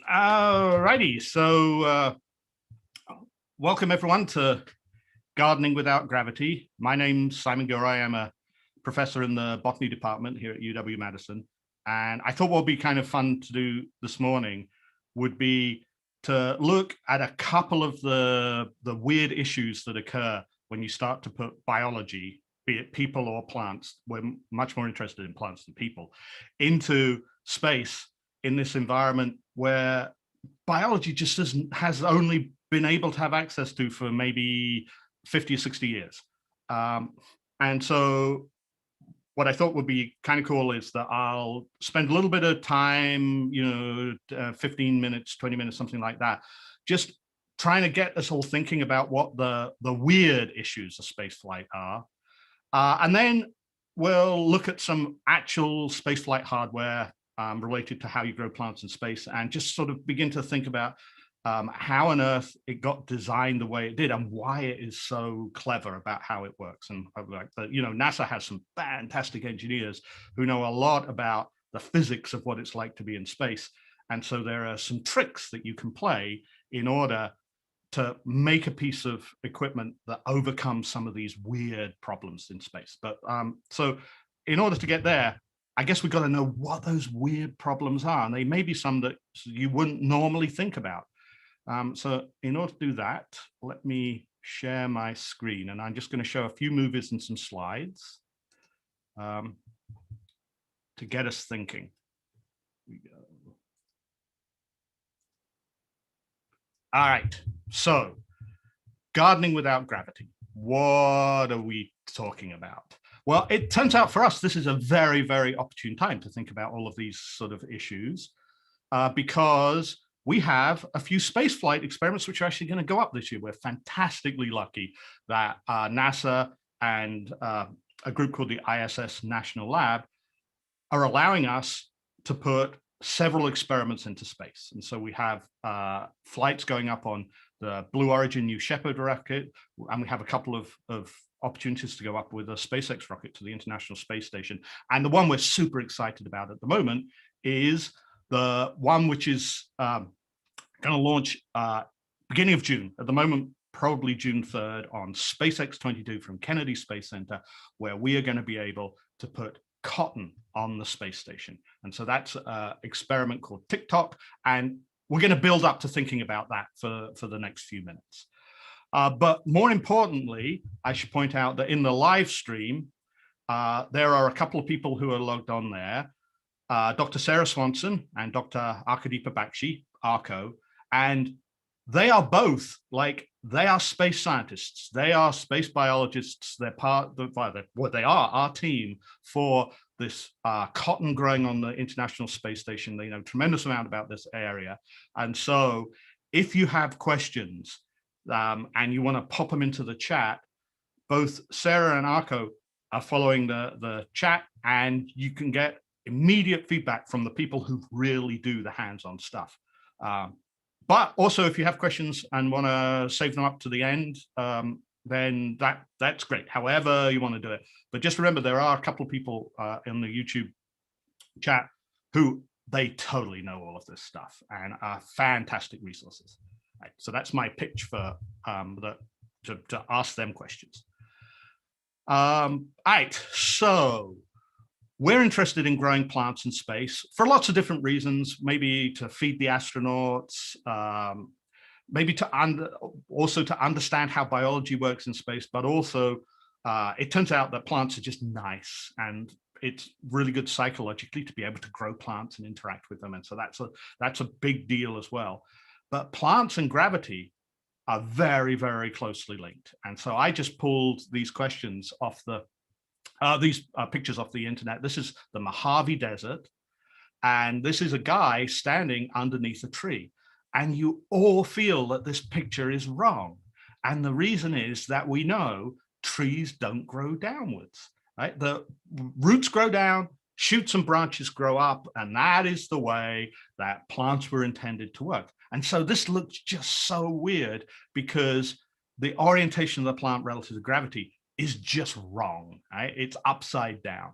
Alrighty, so welcome everyone to Gardening Without Gravity. My name's Simon Gura. I am a professor in the botany department here at UW-Madison. And I thought what would be kind of fun to do this morning would be to look at a couple of the weird issues that occur when you start to put biology, be it people or plants, we're much more interested in plants than people, into space in this environment where biology just has only been able to have access to for maybe 50 or 60 years. And so what I thought would be kind of cool is that I'll spend a little bit of time, 15 minutes, 20 minutes, something like that, just trying to get us all thinking about what the weird issues of spaceflight are. And then we'll look at some actual spaceflight hardware related to how you grow plants in space, and just sort of begin to think about how on earth it got designed the way it did and why it is so clever about how it works. And like NASA has some fantastic engineers who know a lot about the physics of what it's like to be in space. And so there are some tricks that you can play in order to make a piece of equipment that overcomes some of these weird problems in space. But so in order to get there, I guess we've got to know what those weird problems are. And they may be some that you wouldn't normally think about. So in order to do that, let me share my screen. And I'm just going to show a few movies and some slides to get us thinking. Here we go. All right, so gardening without gravity. What are we talking about? Well, it turns out for us, this is a very, very opportune time to think about all of these sort of issues because we have a few spaceflight experiments which are actually going to go up this year. We're fantastically lucky that NASA and a group called the ISS National Lab are allowing us to put several experiments into space. And so we have flights going up on the Blue Origin New Shepard rocket, and we have a couple of opportunities to go up with a SpaceX rocket to the International Space Station. And the one we're super excited about at the moment is the one which is going to launch beginning of June. At the moment, probably June 3rd on SpaceX 22 from Kennedy Space Center, where we are going to be able to put cotton on the space station. And so that's an experiment called TikTok. And we're going to build up to thinking about that for the next few minutes. But more importantly, I should point out that in the live stream, there are a couple of people who are logged on there, Dr. Sarah Swanson and Dr. Arkadeepa Bakshi, Arco, and they are both they are space scientists. They are space biologists. They're they are our team for this cotton growing on the International Space Station. They know a tremendous amount about this area. And so if you have questions and you want to pop them into the chat, both Sarah and Arco are following the chat, and you can get immediate feedback from the people who really do the hands-on stuff. But also, if you have questions and want to save them up to the end, then that's great, however you want to do it. But just remember, there are a couple of people in the YouTube chat who they totally know all of this stuff and are fantastic resources. Right, so that's my pitch for to ask them questions. All right, so we're interested in growing plants in space for lots of different reasons, maybe to feed the astronauts, maybe also to understand how biology works in space, but also it turns out that plants are just nice, and it's really good psychologically to be able to grow plants and interact with them. And so that's a big deal as well. But plants and gravity are very, very closely linked. And so I just pulled these questions off these pictures off the internet. This is the Mojave Desert, and this is a guy standing underneath a tree. And you all feel that this picture is wrong. And the reason is that we know trees don't grow downwards, right? The roots grow down, shoots and branches grow up, and that is the way that plants were intended to work. And so this looks just so weird because the orientation of the plant relative to gravity is just wrong, right? It's upside down.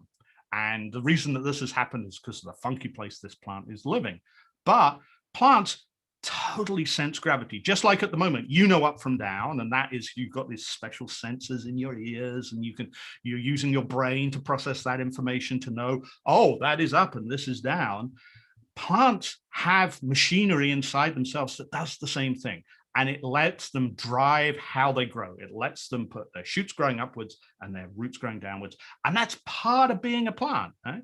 And the reason that this has happened is because of the funky place this plant is living. But plants totally sense gravity, just like at the moment, you know, up from down, and that is, you've got these special sensors in your ears, and you're using your brain to process that information to know, oh, that is up and this is down. Plants have machinery inside themselves that does the same thing, and it lets them drive how they grow. It lets them put their shoots growing upwards and their roots growing downwards, and that's part of being a plant, right?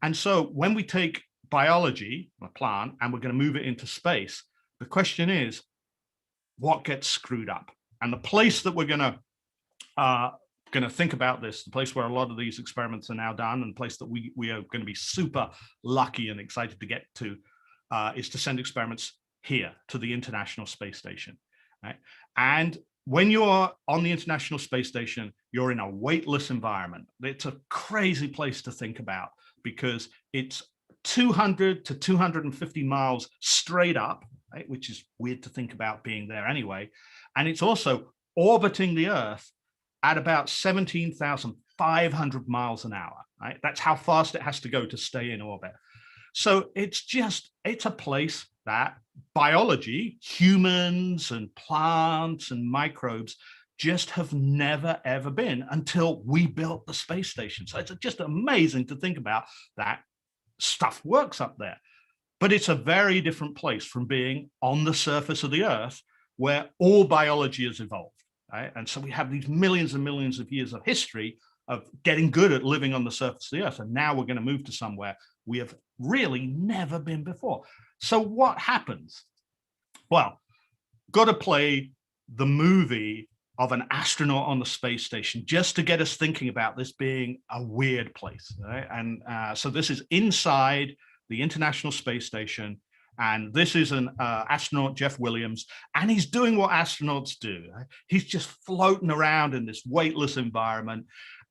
And so when we take biology, a plant, and we're going to move it into space, the question is, what gets screwed up? And the place that we're going to think about this, the place where a lot of these experiments are now done, and the place that we are going to be super lucky and excited to get to, is to send experiments here to the International Space Station. Right? And when you're on the International Space Station, you're in a weightless environment. It's a crazy place to think about, because it's 200 to 250 miles straight up, right? Which is weird to think about being there anyway. And it's also orbiting the Earth at about 17,500 miles an hour, right? That's how fast it has to go to stay in orbit. So it's a place that biology, humans and plants and microbes, just have never, ever been until we built the space station. So it's just amazing to think about that stuff works up there. But it's a very different place from being on the surface of the Earth, where all biology has evolved, right? And so we have these millions and millions of years of history of getting good at living on the surface of the Earth. And now we're going to move to somewhere we have really never been before. So what happens? Well, got to play the movie of an astronaut on the space station just to get us thinking about this being a weird place, right? And so this is inside the International Space Station, and this is an astronaut, Jeff Williams, and he's doing what astronauts do. Right? He's just floating around in this weightless environment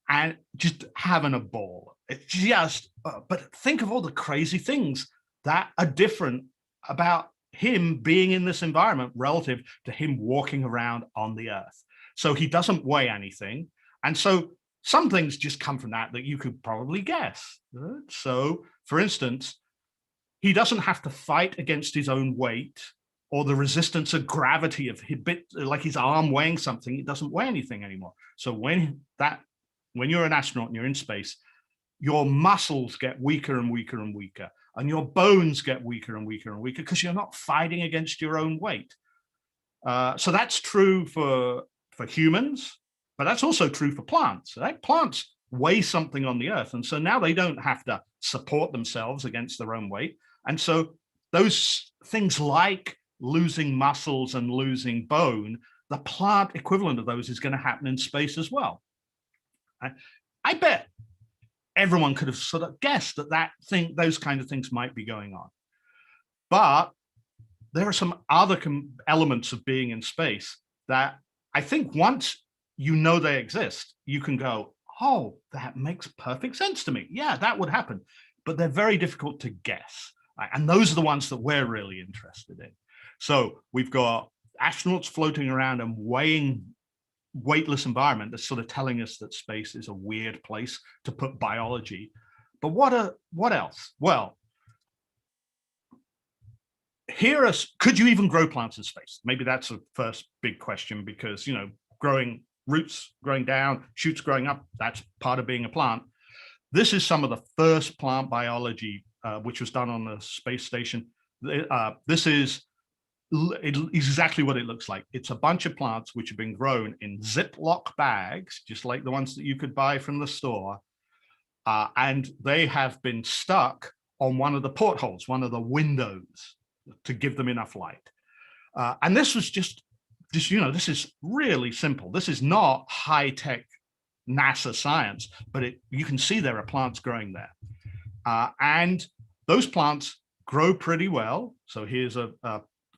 and just having a ball. It's just, but think of all the crazy things that are different about him being in this environment relative to him walking around on the Earth. So he doesn't weigh anything. And so some things just come from that you could probably guess. Right? So for instance, he doesn't have to fight against his own weight or the resistance of gravity of like his arm weighing something. It doesn't weigh anything anymore. So when you're an astronaut and you're in space, your muscles get weaker and weaker and weaker, and your bones get weaker and weaker and weaker because you're not fighting against your own weight. So that's true for humans, but that's also true for plants. Right? Plants weigh something on the Earth, and so now they don't have to support themselves against their own weight. And so those things like losing muscles and losing bone, the plant equivalent of those is going to happen in space as well. I bet everyone could have sort of guessed those kind of things might be going on. But there are some other elements of being in space that I think once you know they exist, you can go, oh, that makes perfect sense to me. Yeah, that would happen. But they're very difficult to guess. And those are the ones that we're really interested in. So we've got astronauts floating around and weightless environment that's sort of telling us that space is a weird place to put biology. But what else? Well, could you even grow plants in space? Maybe that's the first big question, because, growing roots, growing down, shoots growing up, that's part of being a plant. This is some of the first plant biology, which was done on the space station. This is exactly what it looks like. It's a bunch of plants which have been grown in Ziploc bags, just like the ones that you could buy from the store. And they have been stuck on one of the portholes, one of the windows, to give them enough light. And this was just, this is really simple. This is not high-tech NASA science, but you can see there are plants growing there. And those plants grow pretty well. So here's a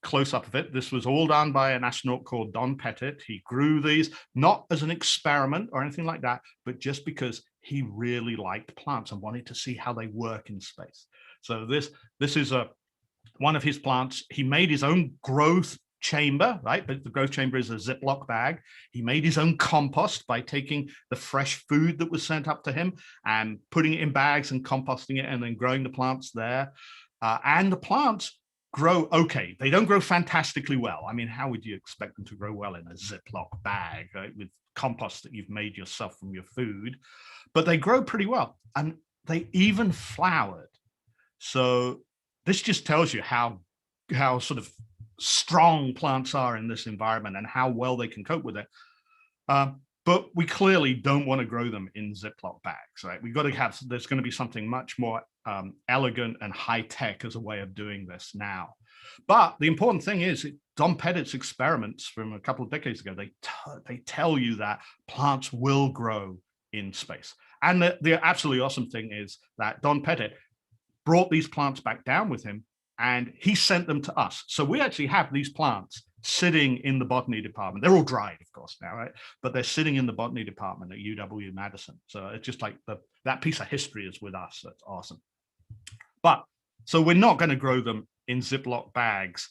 close-up of it. This was all done by an astronaut called Don Pettit. He grew these not as an experiment or anything like that, but just because he really liked plants and wanted to see how they work in space. So this is one of his plants. He made his own growth chamber, right? But the growth chamber is a Ziploc bag. He made his own compost by taking the fresh food that was sent up to him and putting it in bags and composting it and then growing the plants there. And the plants grow okay. They don't grow fantastically well. I mean, how would you expect them to grow well in a Ziploc bag, right, with compost that you've made yourself from your food? But they grow pretty well, and they even flowered. So this just tells you how sort of strong plants are in this environment and how well they can cope with it. But we clearly don't want to grow them in Ziploc bags, right? We've got to have, there's going to be something much more elegant and high tech as a way of doing this now. But the important thing is Don Pettit's experiments from a couple of decades ago, they tell you that plants will grow in space. And the absolutely awesome thing is that Don Pettit brought these plants back down with him and he sent them to us. So we actually have these plants sitting in the botany department. They're all dried, of course, now, right? But they're sitting in the botany department at UW-Madison. So it's just like that piece of history is with us. That's awesome. But so we're not going to grow them in Ziploc bags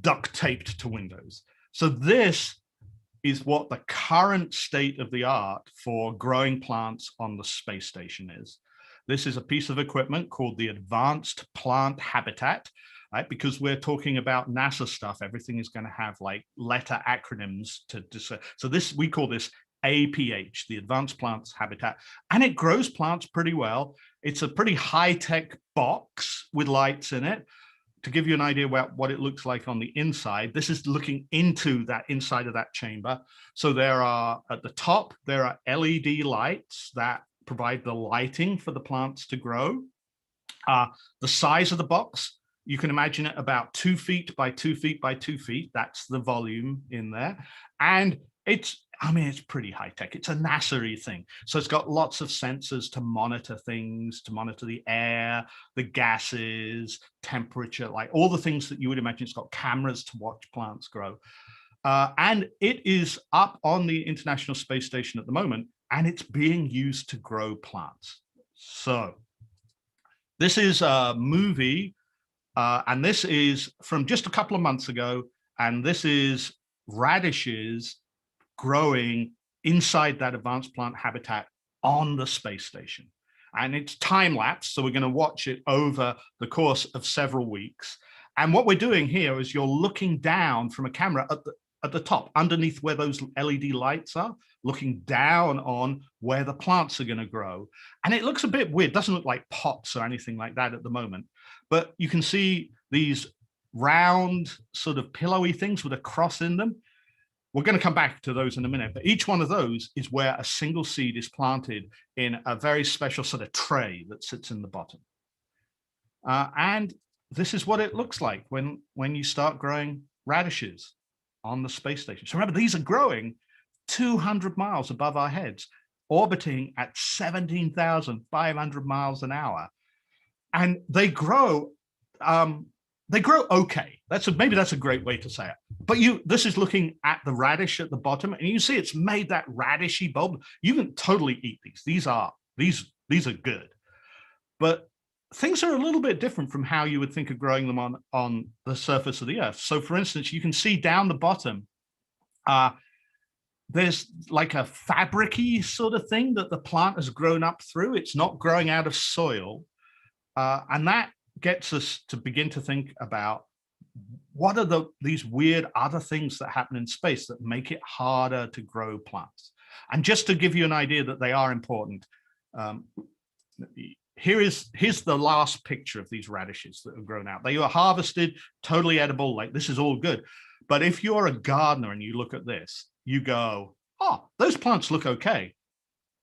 duct taped to windows. So this is what the current state of the art for growing plants on the space station is. This is a piece of equipment called the Advanced Plant Habitat, right? Because we're talking about NASA stuff, everything is going to have like letter acronyms so this, we call this APH, the Advanced Plants Habitat, and it grows plants pretty well. It's a pretty high-tech box with lights in it. To give you an idea about what it looks like on the inside, this is looking into that inside of that chamber. So there are, at the top, there are LED lights that provide the lighting for the plants to grow. The size of the box, you can imagine it about 2 feet by 2 feet by 2 feet. That's the volume in there. And it's pretty high tech. It's a NASA-y thing. So it's got lots of sensors to monitor things, to monitor the air, the gases, temperature, like all the things that you would imagine. It's got cameras to watch plants grow. And it is up on the International Space Station at the moment, and it's being used to grow plants. So this is a movie, and this is from just a couple of months ago, and this is radishes growing inside that advanced plant habitat on the space station. And it's time lapse, so we're going to watch it over the course of several weeks. And what we're doing here is you're looking down from a camera at the top, underneath where those LED lights are, looking down on where the plants are going to grow. And it looks a bit weird, doesn't look like pots or anything like that at the moment, but you can see these round sort of pillowy things with a cross in them. We're going to come back to those in a minute, but each one of those is where a single seed is planted in a very special sort of tray that sits in the bottom. And this is what it looks like when you start growing radishes on the space station. So remember, these are growing 200 miles above our heads, orbiting at 17,500 miles an hour. And they grow okay. Maybe that's a great way to say it. But this is looking at the radish at the bottom, and you see it's made that radishy bulb. You can totally eat these. These are good. But things are a little bit different from how you would think of growing them on the surface of the earth. So for instance, you can see down the bottom, there's like a fabric-y sort of thing that the plant has grown up through. It's not growing out of soil. And that gets us to begin to think about what are these weird other things that happen in space that make it harder to grow plants. And just to give you an idea that they are important, here's the last picture of these radishes that have grown out. They were harvested, totally edible, like this is all good. But if you're a gardener and you look at this, you go, oh, those plants look okay,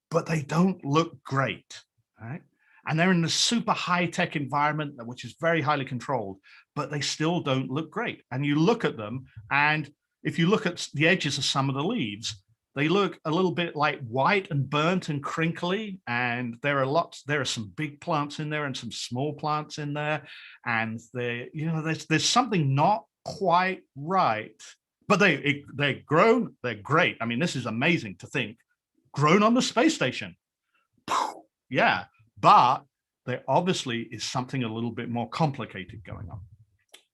but they don't look great, right? And they're in a super high-tech environment, which is very highly controlled, but they still don't look great. And you look at them, and if you look at the edges of some of the leaves, they look a little bit like white and burnt and crinkly. And there are some big plants in there and some small plants in there. And there's something not quite right, but they're grown, they're great. I mean, this is amazing to think, grown on the space station. Yeah. But there obviously is something a little bit more complicated going on.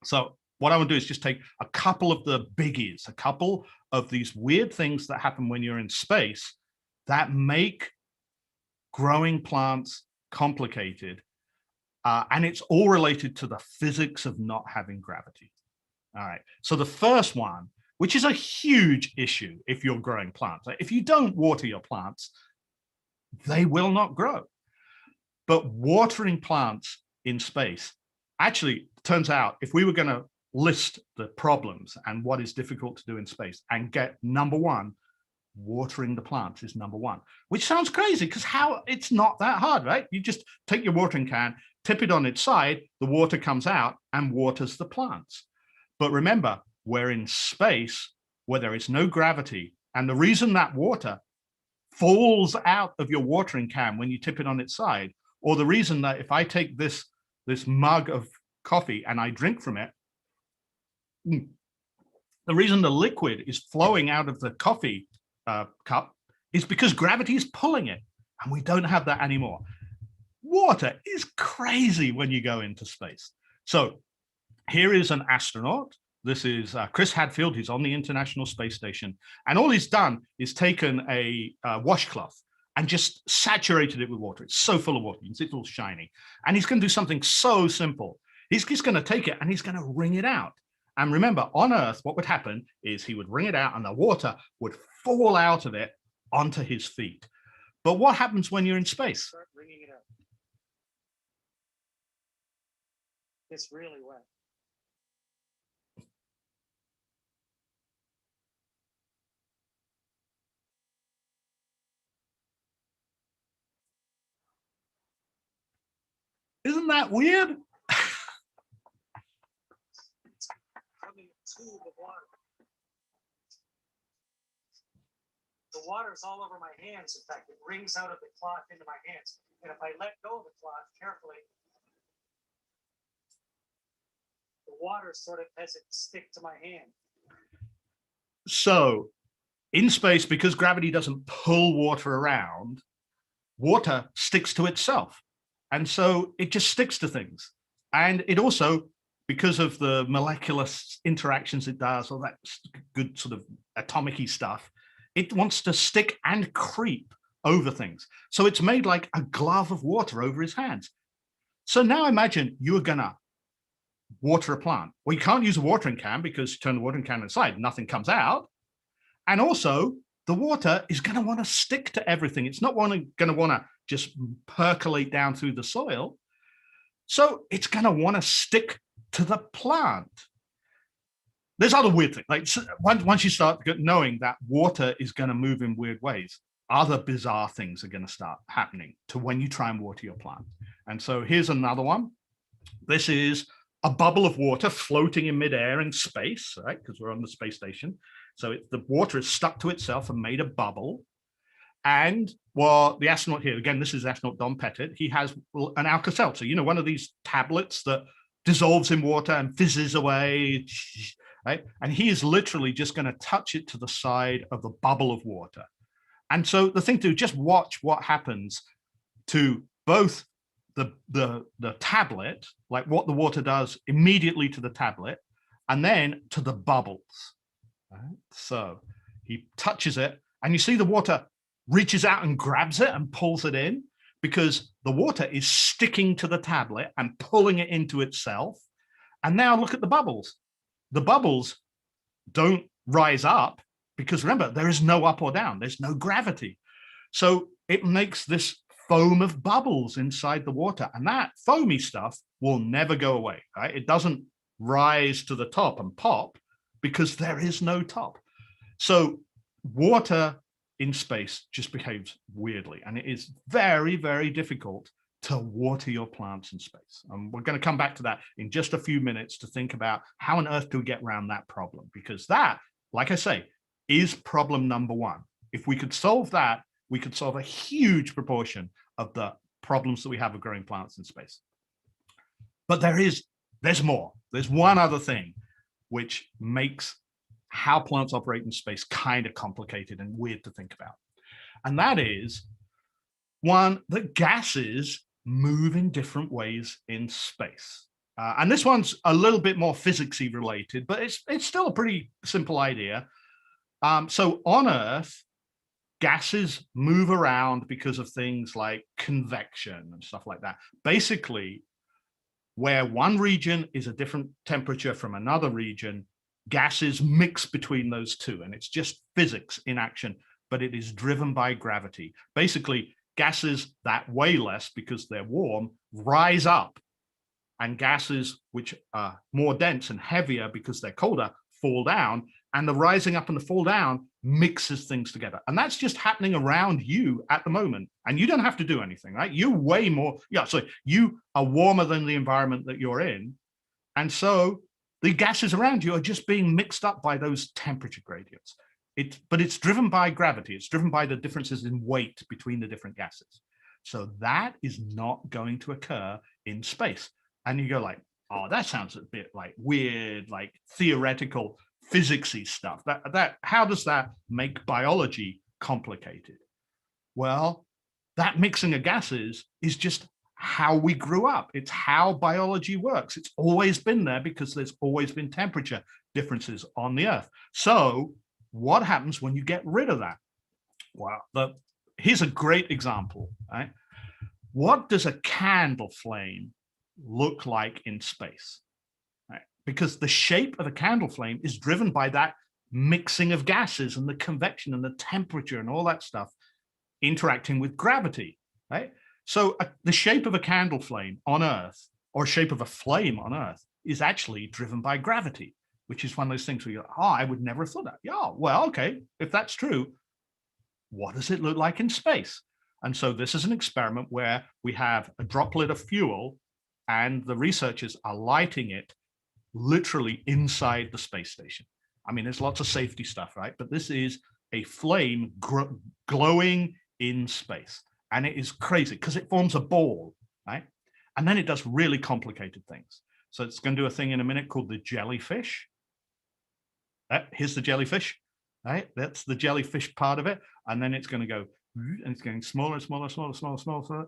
So what I want to do is just take a couple of the biggies, a couple of these weird things that happen when you're in space that make growing plants complicated. And it's all related to the physics of not having gravity. All right. So the first one, which is a huge issue if you're growing plants, if you don't water your plants, they will not grow. But watering plants in space, actually, turns out if we were going to list the problems and what is difficult to do in space and get number one, watering the plants is number one, which sounds crazy because how it's not that hard, right? You just take your watering can, tip it on its side, the water comes out and waters the plants. But remember, we're in space where there is no gravity. And the reason that water falls out of your watering can when you tip it on its side, or the reason that if I take this mug of coffee and I drink from it, the reason the liquid is flowing out of the coffee cup is because gravity is pulling it, and we don't have that anymore. Water is crazy when you go into space. So here is an astronaut. This is Chris Hadfield. He's on the International Space Station. And all he's done is taken a washcloth and just saturated it with water. It's so full of water. You can see it's all shiny. And he's going to do something so simple. He's just going to take it and he's going to wring it out. And remember, on Earth, what would happen is he would wring it out and the water would fall out of it onto his feet. But what happens when you're in space? Start wringing it out. It's really wet. Isn't that weird? It's coming to the water. The water is all over my hands. In fact, it rings out of the cloth into my hands. And if I let go of the cloth carefully, the water sort of has it stick to my hand. So in space, because gravity doesn't pull water around, water sticks to itself. And so it just sticks to things. And it also, because of the molecular interactions it does, all that good sort of atomic-y stuff, it wants to stick and creep over things. So it's made like a glove of water over his hands. So now imagine you are going to water a plant. Well, you can't use a watering can because you turn the watering can inside, nothing comes out. And also, the water is going to want to stick to everything. It's not going to want to just percolate down through the soil. So it's going to want to stick to the plant. There's other weird things. Like once you start knowing that water is going to move in weird ways, other bizarre things are going to start happening to when you try and water your plant. And so here's another one. This is a bubble of water floating in midair in space, right? Because we're on the space station. So the water is stuck to itself and made a bubble. And well, the astronaut here, again, this is astronaut Don Pettit. He has an Alka-Seltzer, you know, one of these tablets that dissolves in water and fizzes away, right? And he is literally just going to touch it to the side of the bubble of water. And so the thing to do, just watch what happens to both the tablet, like what the water does immediately to the tablet, and then to the bubbles. Right? So he touches it, and you see the water reaches out and grabs it and pulls it in because the water is sticking to the tablet and pulling it into itself. And now look at the bubbles. The bubbles don't rise up because remember, there is no up or down. There's no gravity. So it makes this foam of bubbles inside the water. And that foamy stuff will never go away, right? It doesn't rise to the top and pop because there is no top. So water in space just behaves weirdly. And it is very, very difficult to water your plants in space. And we're going to come back to that in just a few minutes to think about how on earth do we get around that problem? Because that, like I say, is problem number one. If we could solve that, we could solve a huge proportion of the problems that we have of growing plants in space. But there's more. There's one other thing which makes how plants operate in space kind of complicated and weird to think about. And that is, one, that gases move in different ways in space. And this one's a little bit more physicsy related, but it's still a pretty simple idea. So on Earth, gases move around because of things like convection and stuff like that. Basically, where one region is a different temperature from another region, gases mix between those two, and it's just physics in action, but it is driven by gravity. Basically, gases that weigh less because they're warm rise up, and gases which are more dense and heavier because they're colder fall down, and the rising up and the fall down mixes things together. And that's just happening around you at the moment. And you don't have to do anything, right? You're way more, so you are warmer than the environment that you're in. And so the gases around you are just being mixed up by those temperature gradients. But it's driven by gravity. It's driven by the differences in weight between the different gases. So that is not going to occur in space. And you go like, oh, that sounds a bit like weird, like theoretical physicsy stuff. How does that make biology complicated? Well, that mixing of gases is just how we grew up. It's how biology works. It's always been there because there's always been temperature differences on the Earth. So what happens when you get rid of that? Well, here's a great example, right? What does a candle flame look like in space? Right? Because the shape of a candle flame is driven by that mixing of gases and the convection and the temperature and all that stuff interacting with gravity, right? So the shape of a candle flame on Earth, or shape of a flame on Earth, is actually driven by gravity, which is one of those things where you're like, oh, I would never have thought that. Yeah, well, okay, if that's true, what does it look like in space? And so this is an experiment where we have a droplet of fuel and the researchers are lighting it literally inside the space station. I mean, there's lots of safety stuff, right? But this is a flame glowing in space. And it is crazy because it forms a ball, right? And then it does really complicated things. So it's going to do a thing in a minute called the jellyfish. Here's the jellyfish, right? That's the jellyfish part of it. And then it's going to go, and it's getting smaller, smaller, smaller, smaller, smaller, smaller,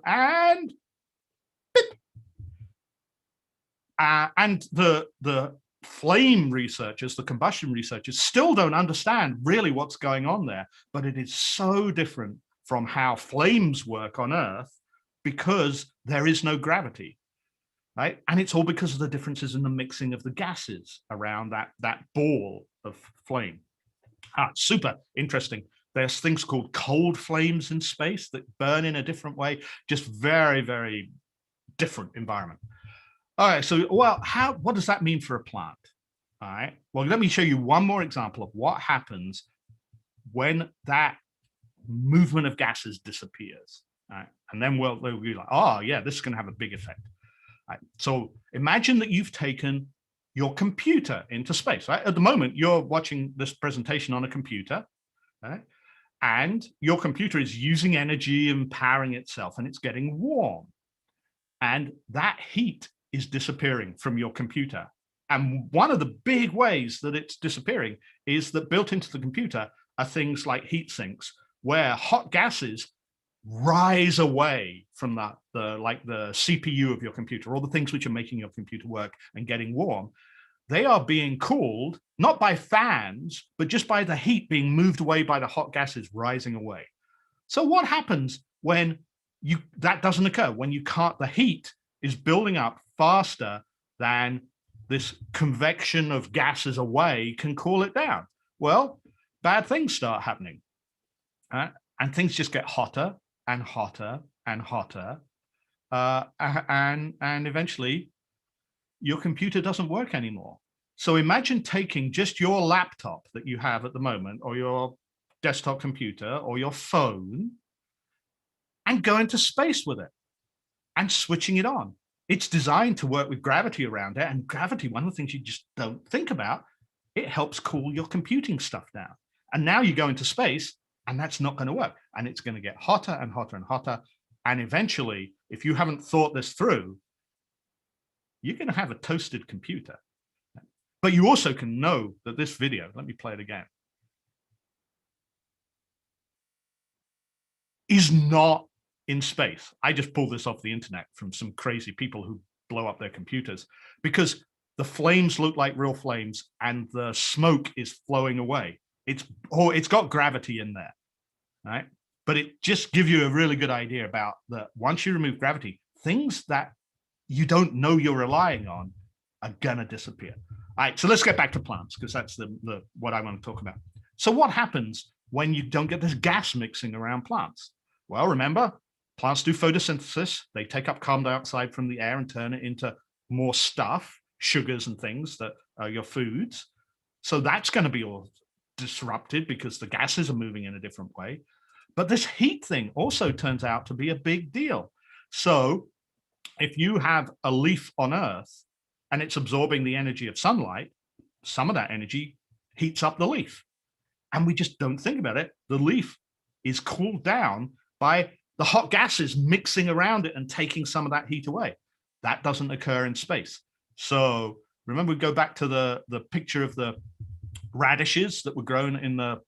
and the flame researchers, the combustion researchers, still don't understand really what's going on there. But it is so different from how flames work on Earth because there is no gravity, right? And it's all because of the differences in the mixing of the gases around that ball of flame. Super interesting. There's things called cold flames in space that burn in a different way, just very, very different environment. All right, so, well, what does that mean for a plant? All right, well, let me show you one more example of what happens when that movement of gases disappears. All right, and then we'll be like, oh, yeah, this is going to have a big effect. All right, so imagine that you've taken your computer into space, right? At the moment, you're watching this presentation on a computer, right? And your computer is using energy and powering itself, and it's getting warm. And that heat is disappearing from your computer. And one of the big ways that it's disappearing is that built into the computer are things like heat sinks, where hot gases rise away from the CPU of your computer, all the things which are making your computer work and getting warm. They are being cooled, not by fans, but just by the heat being moved away by the hot gases rising away. So what happens when that doesn't occur? When you can't, the heat is building up faster than this convection of gases away can cool it down. Well, bad things start happening. And things just get hotter and hotter and hotter. And eventually your computer doesn't work anymore. So imagine taking just your laptop that you have at the moment, or your desktop computer, or your phone, and going to space with it and switching it on. It's designed to work with gravity around it. And gravity, one of the things you just don't think about, it helps cool your computing stuff down. And now you go into space and that's not going to work. And it's going to get hotter and hotter and hotter. And eventually, if you haven't thought this through, you're going to have a toasted computer. But you also can know that this video, let me play it again, is not in space. I just pulled this off the internet from some crazy people who blow up their computers, because the flames look like real flames and the smoke is flowing away. It's got gravity in there, right? But it just gives you a really good idea about that. Once you remove gravity, things that you don't know you're relying on are gonna disappear. All right, so let's get back to plants, because that's the what I want to talk about. So what happens when you don't get this gas mixing around plants? Well, remember, plants do photosynthesis. They take up carbon dioxide from the air and turn it into more stuff, sugars and things that are your foods. So that's going to be all disrupted because the gases are moving in a different way. But this heat thing also turns out to be a big deal. So if you have a leaf on Earth and it's absorbing the energy of sunlight, some of that energy heats up the leaf. And we just don't think about it. The leaf is cooled down by the hot gases mixing around it and taking some of that heat away. That doesn't occur in space. So remember, we go back to the picture of the radishes that were grown in the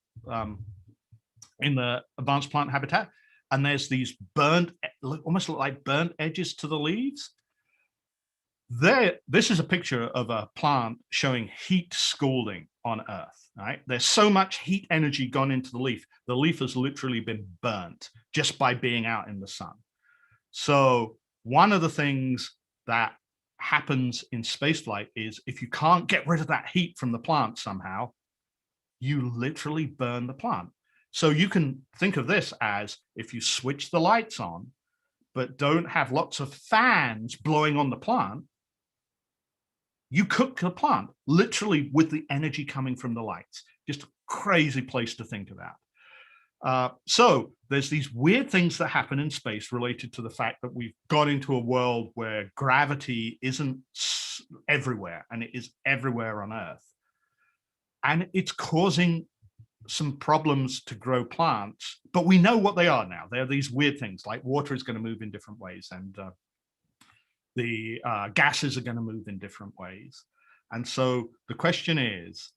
advanced plant habitat, and there's these burnt, almost look like burnt edges to the leaves. This is a picture of a plant showing heat scalding on Earth, right? There's so much heat energy gone into the leaf. The leaf has literally been burnt just by being out in the sun. So one of the things that happens in spaceflight is if you can't get rid of that heat from the plant somehow, you literally burn the plant. So you can think of this as if you switch the lights on, but don't have lots of fans blowing on the plant, you cook the plant literally with the energy coming from the lights. Just a crazy place to think about. So there's these weird things that happen in space related to the fact that we've got into a world where gravity isn't everywhere, and it is everywhere on Earth. And it's causing some problems to grow plants, but we know what they are now. They're these weird things, like water is going to move in different ways, and the gases are going to move in different ways. And so the question is,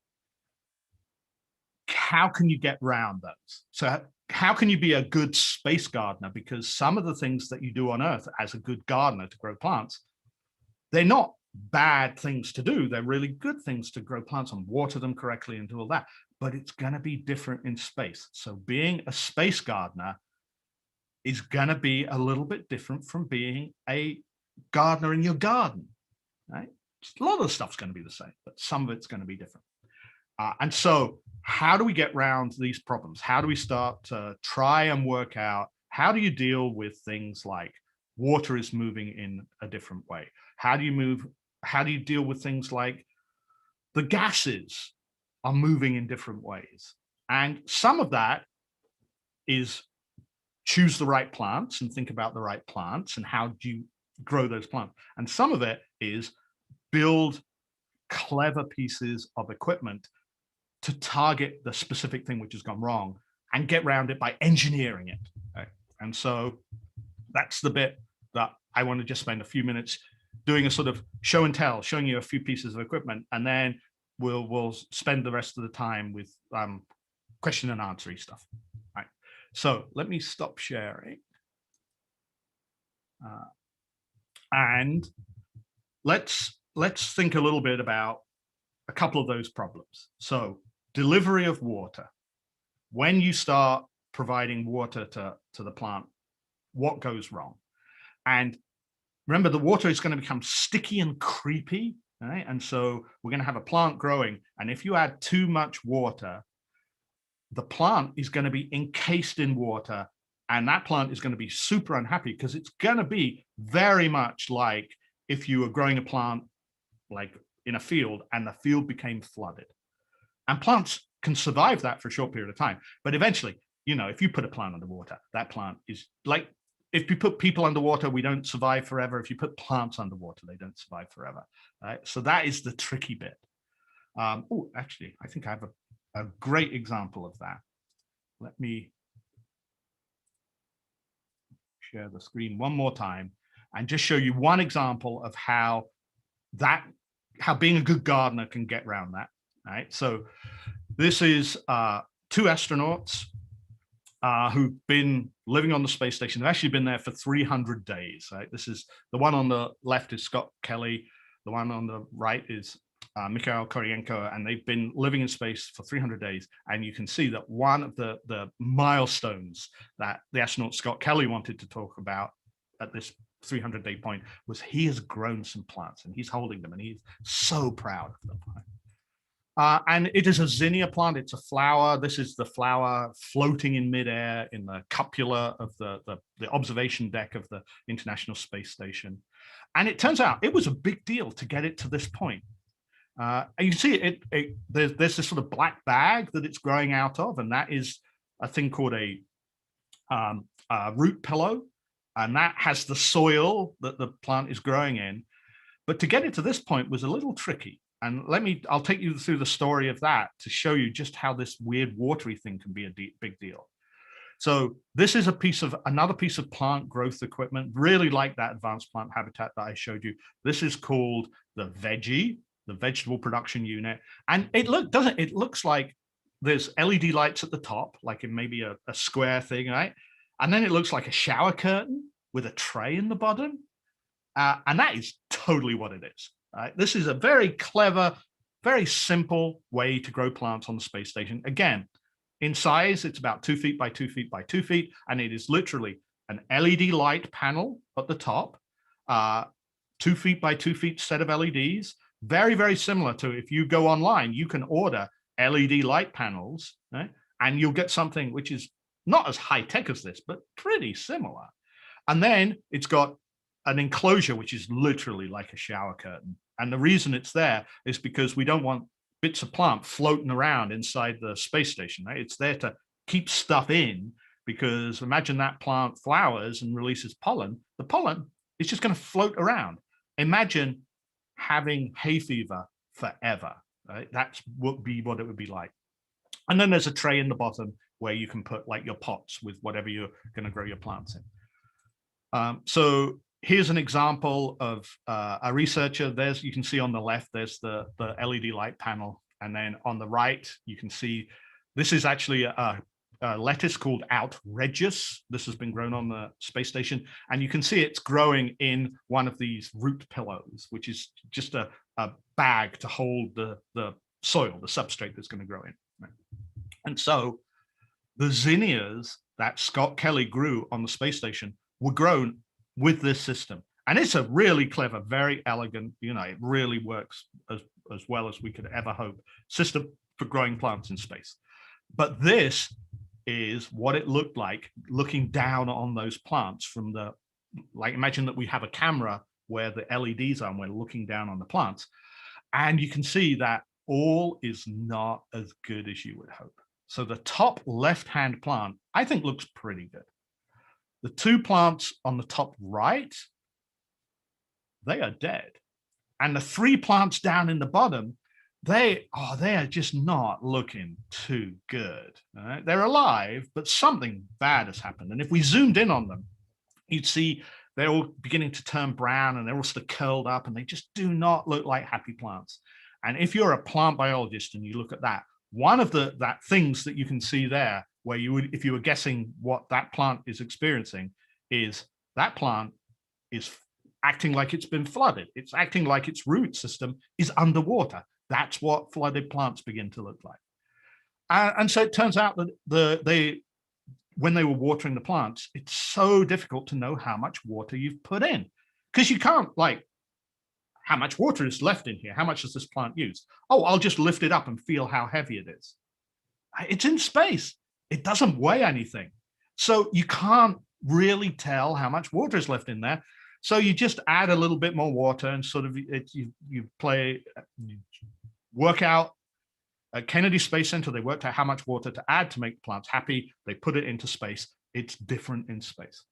how can you get around those? So how can you be a good space gardener? Because some of the things that you do on Earth as a good gardener to grow plants, they're not bad things to do. They're really good things to grow plants and water them correctly and do all that. But it's going to be different in space. So being a space gardener is going to be a little bit different from being a gardener in your garden, right? A lot of the stuff's going to be the same, but some of it's going to be different. And so how do we get around these problems? How do we start to try and work out, how do you deal with things like water is moving in a different way? How do you deal with things like the gases are moving in different ways? And some of that is choose the right plants and think about the right plants and how do you grow those plants. And some of it is build clever pieces of equipment to target the specific thing which has gone wrong and get around it by engineering it. Right? And so that's the bit that I want to just spend a few minutes doing, a sort of show and tell, showing you a few pieces of equipment, and then we'll spend the rest of the time with question and answering stuff. All right. So let me stop sharing. And let's think a little bit about a couple of those problems. So delivery of water. When you start providing water to the plant, what goes wrong? And remember, the water is going to become sticky and creepy, right? And so we're going to have a plant growing. And if you add too much water, the plant is going to be encased in water. And that plant is going to be super unhappy because it's going to be very much like if you were growing a plant like in a field and the field became flooded. And plants can survive that for a short period of time. But eventually, you know, if you put a plant underwater, that plant is like, if you put people underwater, we don't survive forever. If you put plants underwater, they don't survive forever. Right? So that is the tricky bit. Oh, actually, I think I have a great example of that. Let me share the screen one more time and just show you one example of how being a good gardener can get around that. Right? So this is two astronauts who've been living on the space station. They've actually been there for 300 days. Right? This is the one on the left is Scott Kelly. The one on the right is Mikhail Koryenko, and they've been living in space for 300 days. And you can see that one of the milestones that the astronaut Scott Kelly wanted to talk about at this 300-day point was he has grown some plants, and he's holding them, and he's so proud of them. And it is a zinnia plant. It's a flower. This is the flower floating in midair in the cupola of the observation deck of the International Space Station. And it turns out it was a big deal to get it to this point. And you can see there's this sort of black bag that it's growing out of, and that is a thing called a root pillow, and that has the soil that the plant is growing in. But to get it to this point was a little tricky. And I'll take you through the story of that to show you just how this weird watery thing can be a big deal. So this is another piece of plant growth equipment, really like that advanced plant habitat that I showed you. This is called the veggie, the vegetable production unit. And it looks like there's LED lights at the top, like in maybe a square thing, right? And then it looks like a shower curtain with a tray in the bottom. And that is totally what it is. Right? This is a very clever, very simple way to grow plants on the space station. Again, in size, it's about 2 feet by 2 feet by 2 feet, and it is literally an LED light panel at the top, 2 feet by 2 feet set of LEDs. Very, very similar to if you go online, you can order LED light panels, right? And you'll get something which is not as high tech as this, but pretty similar. And then it's got an enclosure which is literally like a shower curtain. And the reason it's there is because we don't want bits of plant floating around inside the space station, right? It's there to keep stuff in, because imagine that plant flowers and releases pollen. The pollen is just going to float around. Imagine having hay fever forever, right? That would be what it would be like. And then there's a tray in the bottom where you can put like your pots with whatever you're going to grow your plants in. So here's an example of a researcher. You can see on the left, there's the LED light panel. And then on the right, you can see this is actually a lettuce called outrageous. This has been grown on the space station. And you can see it's growing in one of these root pillows, which is just a bag to hold the soil, the substrate that's going to grow in. Right? And so the zinnias that Scott Kelly grew on the space station were grown with this system. And it's a really clever, very elegant, it really works as well as we could ever hope, system for growing plants in space. But this is what it looked like looking down on those plants from imagine that we have a camera where the LEDs are and we're looking down on the plants. And you can see that all is not as good as you would hope. So the top left-hand plant, I think, looks pretty good. The two plants on the top right, they are dead. And the three plants down in the bottom, they are just not looking too good. Right? They're alive, but something bad has happened. And if we zoomed in on them, you'd see they're all beginning to turn brown, and they're all sort of curled up, and they just do not look like happy plants. And if you're a plant biologist and you look at that, one of that things that you can see there, where if you were guessing what that plant is experiencing, is that plant is acting like it's been flooded. It's acting like its root system is underwater. That's what flooded plants begin to look like. And so it turns out that when they were watering the plants, it's so difficult to know how much water you've put in, because you can't how much water is left in here? How much has this plant used? Oh, I'll just lift it up and feel how heavy it is. It's in space. It doesn't weigh anything. So you can't really tell how much water is left in there. So you just add a little bit more water and sort of you work out. At Kennedy Space Center, they worked out how much water to add to make plants happy. They put it into space. It's different in space.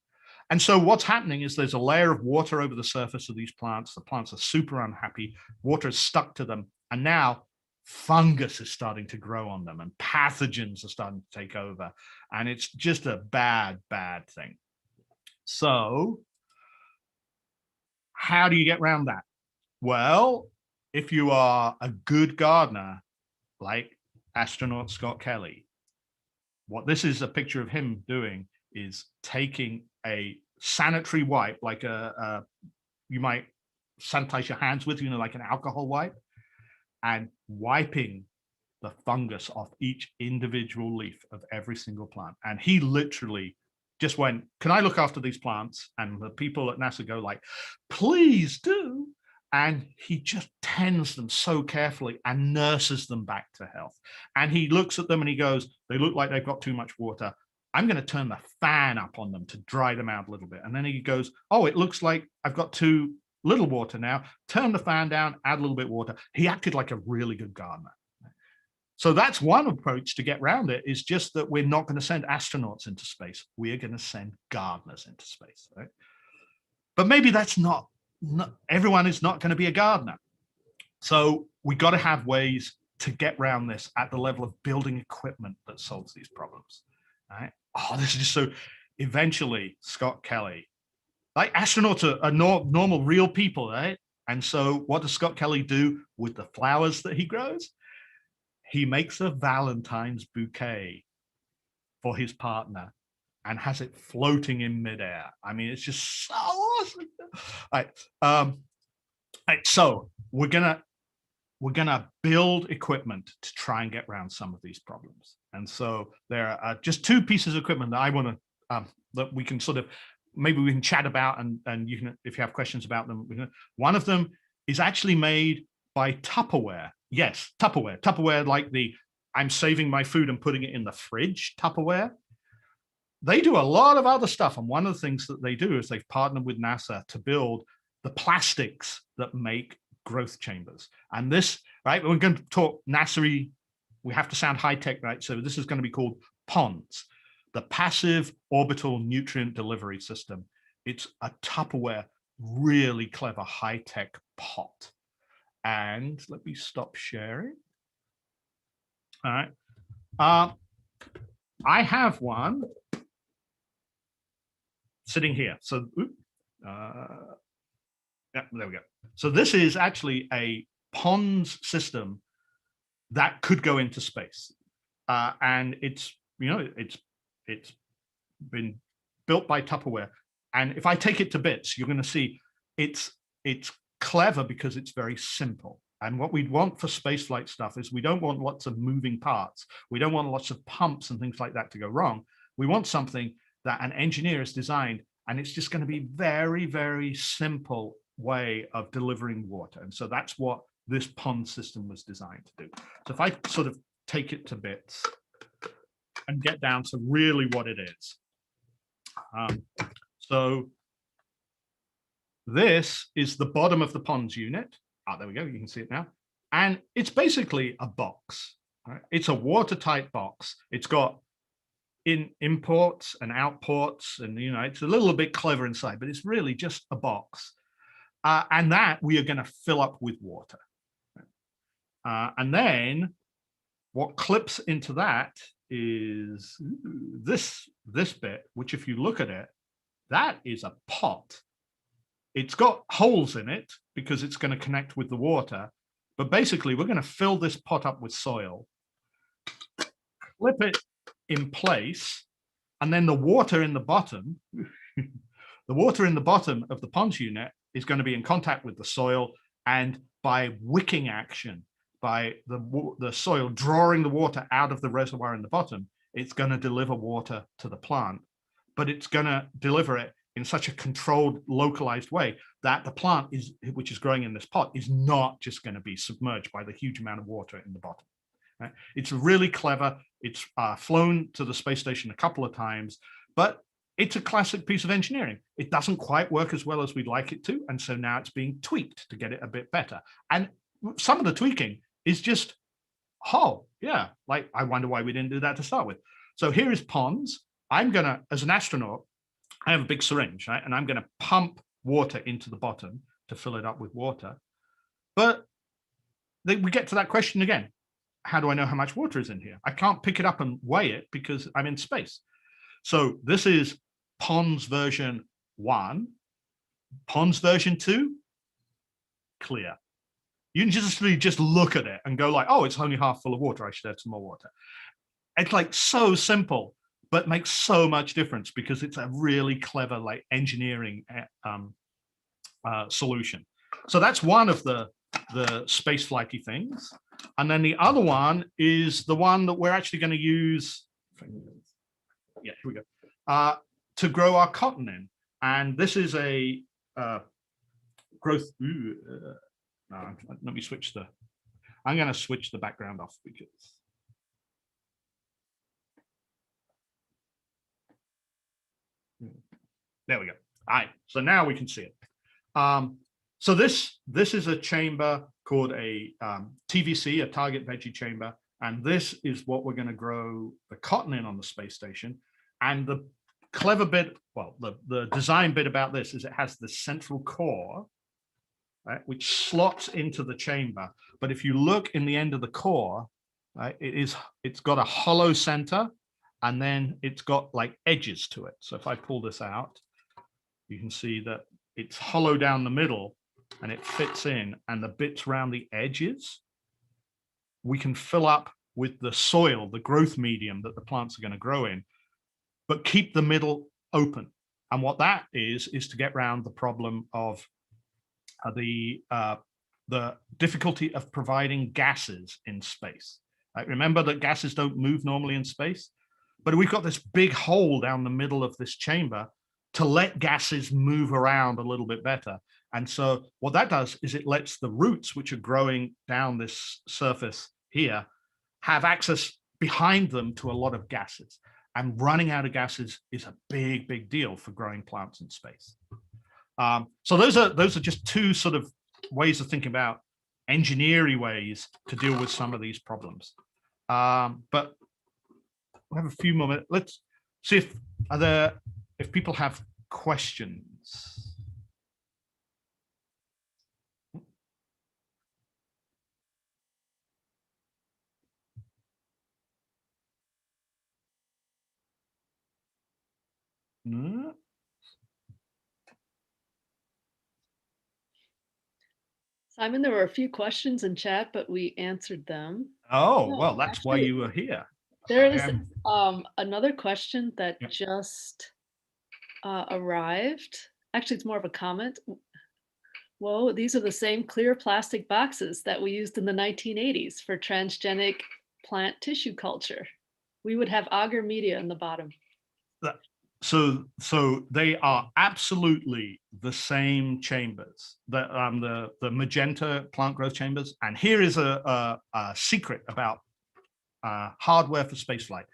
And so what's happening is there's a layer of water over the surface of these plants. The plants are super unhappy. Water is stuck to them. And now fungus is starting to grow on them, and pathogens are starting to take over. And it's just a bad, bad thing. So how do you get around that? Well, if you are a good gardener, like astronaut Scott Kelly, what this is a picture of him doing is taking a sanitary wipe, like you might sanitize your hands with, like an alcohol wipe, and wiping the fungus off each individual leaf of every single plant. And he literally just went, can I look after these plants? And the people at NASA go like, please do. And he just tends them so carefully and nurses them back to health. And he looks at them and he goes, they look like they've got too much water. I'm going to turn the fan up on them to dry them out a little bit. And then he goes, oh, it looks like I've got too little water now. Turn the fan down, add a little bit of water. He acted like a really good gardener. So that's one approach to get around it, is just that we're not going to send astronauts into space. We are going to send gardeners into space, right? But maybe that's not everyone is not going to be a gardener. So we got to have ways to get around this at the level of building equipment that solves these problems, right? Oh, this is just so, eventually Scott Kelly, like astronauts are normal, real people, right? And so what does Scott Kelly do with the flowers that he grows? He makes a Valentines bouquet for his partner and has it floating in midair. I mean, it's just so awesome. All right, so we're gonna build equipment to try and get around some of these problems. And so there are just two pieces of equipment that I want to that we can sort of, maybe we can chat about, and you can, if you have questions about them. One of them is actually made by Tupperware. Yes, Tupperware, like the I'm saving my food and putting it in the fridge Tupperware. They do a lot of other stuff. And one of the things that they do is they've partnered with NASA to build the plastics that make growth chambers. And this, right, we're going to talk NASA-y, we have to sound high tech, right? So this is going to be called PONS, the Passive Orbital Nutrient Delivery System. It's a Tupperware, really clever high tech pot. And let me stop sharing. All right. I have one sitting here. So, yeah, there we go. So this is actually a PONS system that could go into space. And it's been built by Tupperware. And if I take it to bits, you're going to see it's clever because it's very simple. And what we want for spaceflight stuff is we don't want lots of moving parts. We don't want lots of pumps and things like that to go wrong. We want something that an engineer has designed, and it's just going to be very, very simple way of delivering water. And so that's what this pond system was designed to do. So if I sort of take it to bits and get down to really what it is. So this is the bottom of the ponds unit. There we go, you can see it now. And it's basically a box, right? It's a watertight box. It's got imports and outports, and it's a little bit clever inside, but it's really just a box. And that we are going to fill up with water. And then what clips into that is this bit, which if you look at it, that is a pot. It's got holes in it because it's going to connect with the water. But basically, we're going to fill this pot up with soil, clip it in place, and then the water in the bottom, the water in the bottom of the ponds unit is going to be in contact with the soil, and by wicking action, by the soil drawing the water out of the reservoir in the bottom, it's going to deliver water to the plant. But it's going to deliver it in such a controlled, localized way that the plant which is growing in this pot is not just going to be submerged by the huge amount of water in the bottom. Right? It's really clever. It's flown to the space station a couple of times, but it's a classic piece of engineering. It doesn't quite work as well as we'd like it to, and so now it's being tweaked to get it a bit better. And some of the tweaking is just, oh, yeah, like I wonder why we didn't do that to start with. So here is ponds. I'm going to, as an astronaut, I have a big syringe, right? And I'm going to pump water into the bottom to fill it up with water. But we get to that question again. How do I know how much water is in here? I can't pick it up and weigh it because I'm in space. So this is ponds version 1. Ponds version 2, clear. You can just look at it and go like, oh, it's only half full of water. I should add some more water. It's like so simple, but makes so much difference because it's a really clever like engineering solution. So that's one of the space flighty things. And then the other one is the one that we're actually going to use. Yeah, here we go. To grow our cotton in. And this is a growth. No, let me switch the. I'm going to switch the background off because. There we go. All right. So now we can see it. So this is a chamber called a TVC, a target veggie chamber. And this is what we're going to grow the cotton in on the space station. And the clever bit, well, the design bit about this is it has the central core, right, which slots into the chamber. But if you look in the end of the core, right, it's got a hollow center, and then it's got like edges to it. So if I pull this out, you can see that it's hollow down the middle and it fits in, and the bits around the edges we can fill up with the soil, the growth medium that the plants are going to grow in, but keep the middle open. And what that is to get around the problem of the difficulty of providing gases in space. Right? Remember that gases don't move normally in space, but we've got this big hole down the middle of this chamber to let gases move around a little bit better. And so what that does is it lets the roots, which are growing down this surface here, have access behind them to a lot of gases. And running out of gases is a big, big deal for growing plants in space. So those are just two sort of ways of thinking about engineering ways to deal with some of these problems. But we have a few more minutes. Let's see if people have questions. No? Simon, there were a few questions in chat, but we answered them. Oh, well, that's why you were here. There is another question that Yep. just arrived. Actually, it's more of a comment. Whoa, these are the same clear plastic boxes that we used in the 1980s for transgenic plant tissue culture. We would have agar media in the bottom. So they are absolutely the same chambers, the magenta plant growth chambers. And here is a secret about hardware for spaceflight.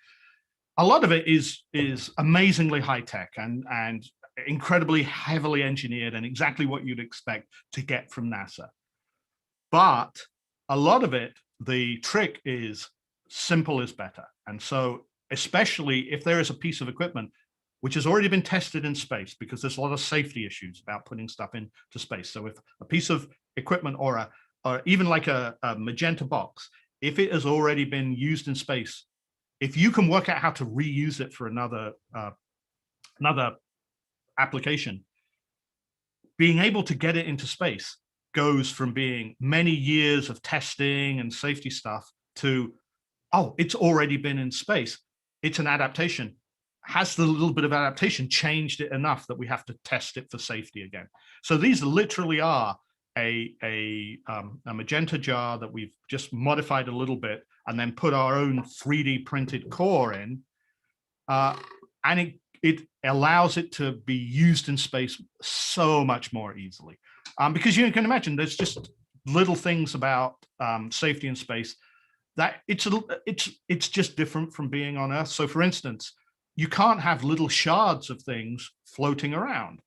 A lot of it is amazingly high tech and incredibly heavily engineered and exactly what you'd expect to get from NASA. But a lot of it, the trick is simple is better. And so especially if there is a piece of equipment which has already been tested in space, because there's a lot of safety issues about putting stuff into space. So if a piece of equipment or even like a magenta box, if it has already been used in space, if you can work out how to reuse it for another application, being able to get it into space goes from being many years of testing and safety stuff to, oh, it's already been in space. It's an adaptation. Has the little bit of adaptation changed it enough that we have to test it for safety again? So these literally are a magenta jar that we've just modified a little bit and then put our own 3D printed core in. And it allows it to be used in space so much more easily. Because you can imagine there's just little things about safety in space that it's just different from being on Earth. So for instance, you can't have little shards of things floating around.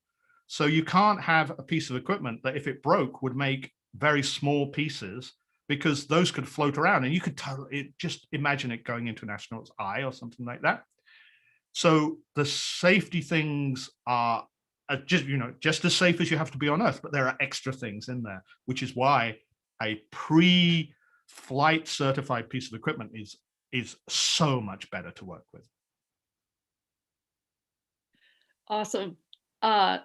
So you can't have a piece of equipment that if it broke would make very small pieces, because those could float around and you could just imagine it going into an astronaut's eye or something like that. So the safety things are just as safe as you have to be on Earth, but there are extra things in there, which is why a pre-flight certified piece of equipment is so much better to work with. Awesome.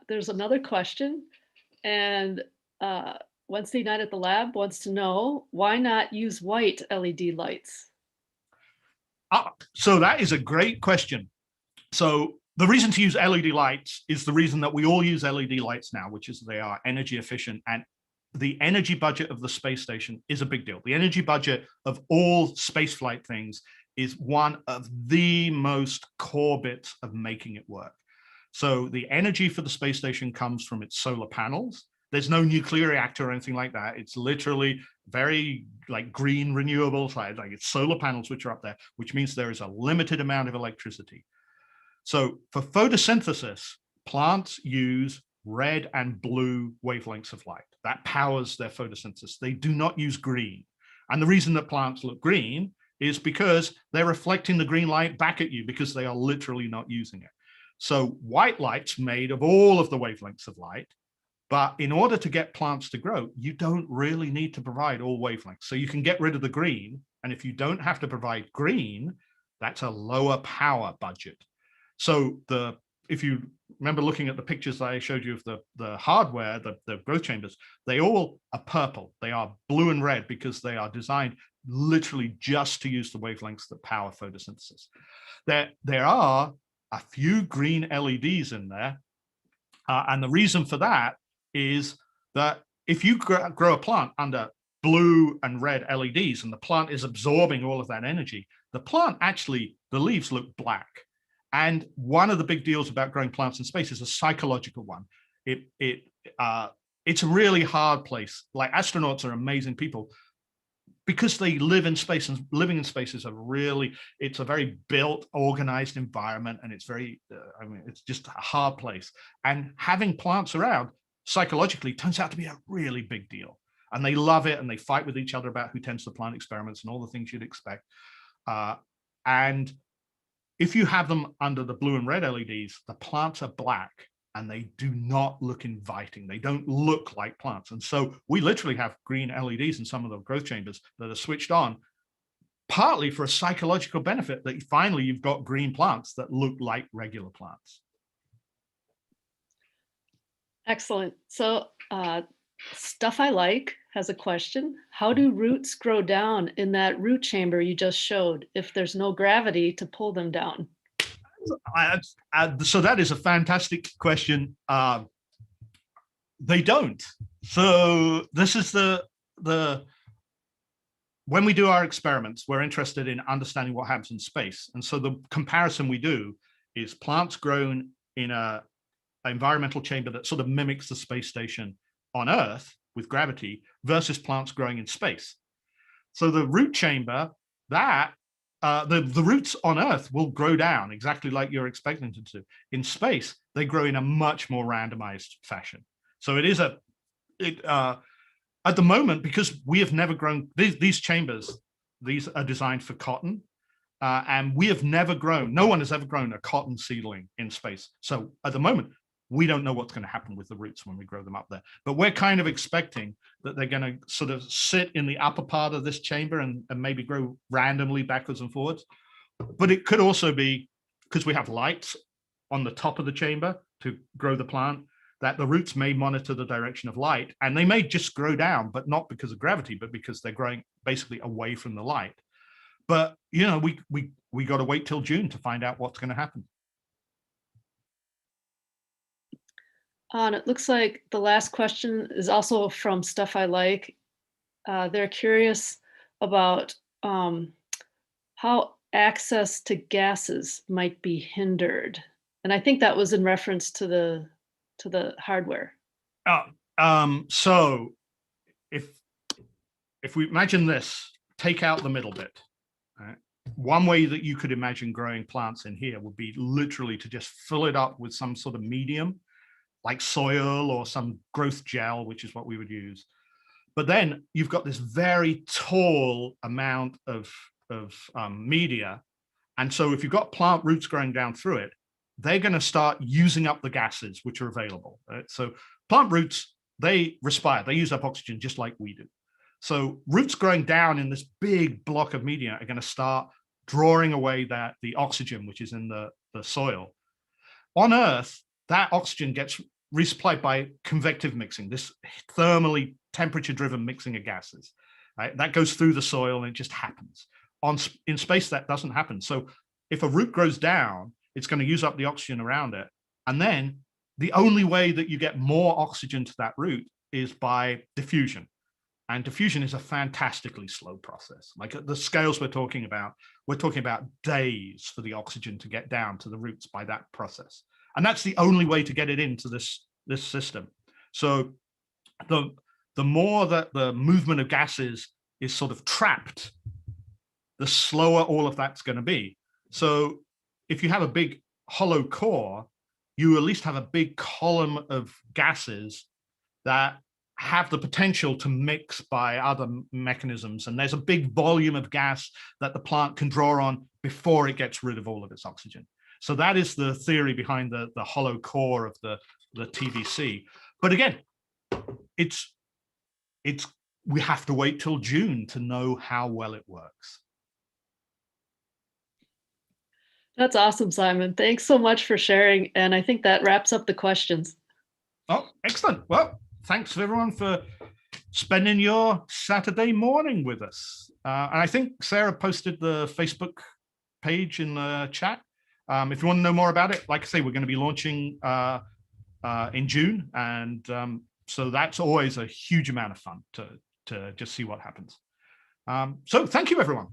There's another question, and Wednesday night at the lab wants to know, why not use white LED lights? So that is a great question. So the reason to use LED lights is the reason that we all use LED lights now, which is they are energy efficient, and the energy budget of the space station is a big deal. The energy budget of all spaceflight things is one of the most core bits of making it work. So the energy for the space station comes from its solar panels. There's no nuclear reactor or anything like that. It's literally very like green renewables, like it's solar panels which are up there, which means there is a limited amount of electricity. So for photosynthesis, plants use red and blue wavelengths of light. That powers their photosynthesis. They do not use green. And the reason that plants look green is because they're reflecting the green light back at you because they are literally not using it. So white light's made of all of the wavelengths of light. But in order to get plants to grow, you don't really need to provide all wavelengths. So you can get rid of the green. And if you don't have to provide green, that's a lower power budget. So if you remember looking at the pictures that I showed you of the hardware, the growth chambers, they all are purple. They are blue and red because they are designed literally just to use the wavelengths that power photosynthesis. There are a few green LEDs in there. And the reason for that is that if you grow a plant under blue and red LEDs and the plant is absorbing all of that energy, the plant actually, the leaves look black. And one of the big deals about growing plants in space is a psychological one. It's a really hard place. Like astronauts are amazing people because they live in space, and living in space is it's a very built, organized environment. And it's very, it's just a hard place. And having plants around psychologically turns out to be a really big deal. And they love it and they fight with each other about who tends to plant experiments and all the things you'd expect. And if you have them under the blue and red LEDs, the plants are black and they do not look inviting. They don't look like plants. And so we literally have green LEDs in some of the growth chambers that are switched on, partly for a psychological benefit that finally you've got green plants that look like regular plants. Excellent. So Stuff I Like has a question. How do roots grow down in that root chamber you just showed if there's no gravity to pull them down? So that is a fantastic question. They don't. So this is when we do our experiments, we're interested in understanding what happens in space. And so the comparison we do is plants grown in an environmental chamber that sort of mimics the space station on Earth with gravity versus plants growing in space. So the root chamber, the roots on Earth will grow down exactly like you're expecting them to. In space, they grow in a much more randomized fashion. So it is at the moment, because we have never grown, these chambers, these are designed for cotton. And we have never grown, no one has ever grown a cotton seedling in space. So at the moment, we don't know what's going to happen with the roots when we grow them up there. But we're kind of expecting that they're going to sort of sit in the upper part of this chamber and maybe grow randomly backwards and forwards. But it could also be, because we have lights on the top of the chamber to grow the plant, that the roots may monitor the direction of light, and they may just grow down, but not because of gravity, but because they're growing basically away from the light. But, you know, we got to wait till June to find out what's going to happen. And it looks like the last question is also from Stuff I Like. They're curious about how access to gases might be hindered. And I think that was in reference to the hardware. So if we imagine this, take out the middle bit. Right? One way that you could imagine growing plants in here would be literally to just fill it up with some sort of medium, like soil or some growth gel, which is what we would use. But then you've got this very tall amount of media. And so if you've got plant roots growing down through it, they're going to start using up the gases which are available. Right? So plant roots, they respire, they use up oxygen just like we do. So roots growing down in this big block of media are going to start drawing away the oxygen which is in the soil. On Earth, that oxygen gets resupplied by convective mixing, this thermally temperature-driven mixing of gases. Right? That goes through the soil and it just happens. in space, that doesn't happen. So if a root grows down, it's going to use up the oxygen around it. And then the only way that you get more oxygen to that root is by diffusion. And diffusion is a fantastically slow process. Like at the scales we're talking about days for the oxygen to get down to the roots by that process. And that's the only way to get it into this system. So the more that the movement of gases is sort of trapped, the slower all of that's going to be. So if you have a big hollow core, you at least have a big column of gases that have the potential to mix by other mechanisms. And there's a big volume of gas that the plant can draw on before it gets rid of all of its oxygen. So that is the theory behind the hollow core of the TBC. But again, we have to wait till June to know how well it works. That's awesome, Simon. Thanks so much for sharing. And I think that wraps up the questions. Oh, excellent. Well, thanks everyone for spending your Saturday morning with us. And I think Sarah posted the Facebook page in the chat. If you want to know more about it, like I say, we're going to be launching in June. And so that's always a huge amount of fun to just see what happens. So thank you, everyone.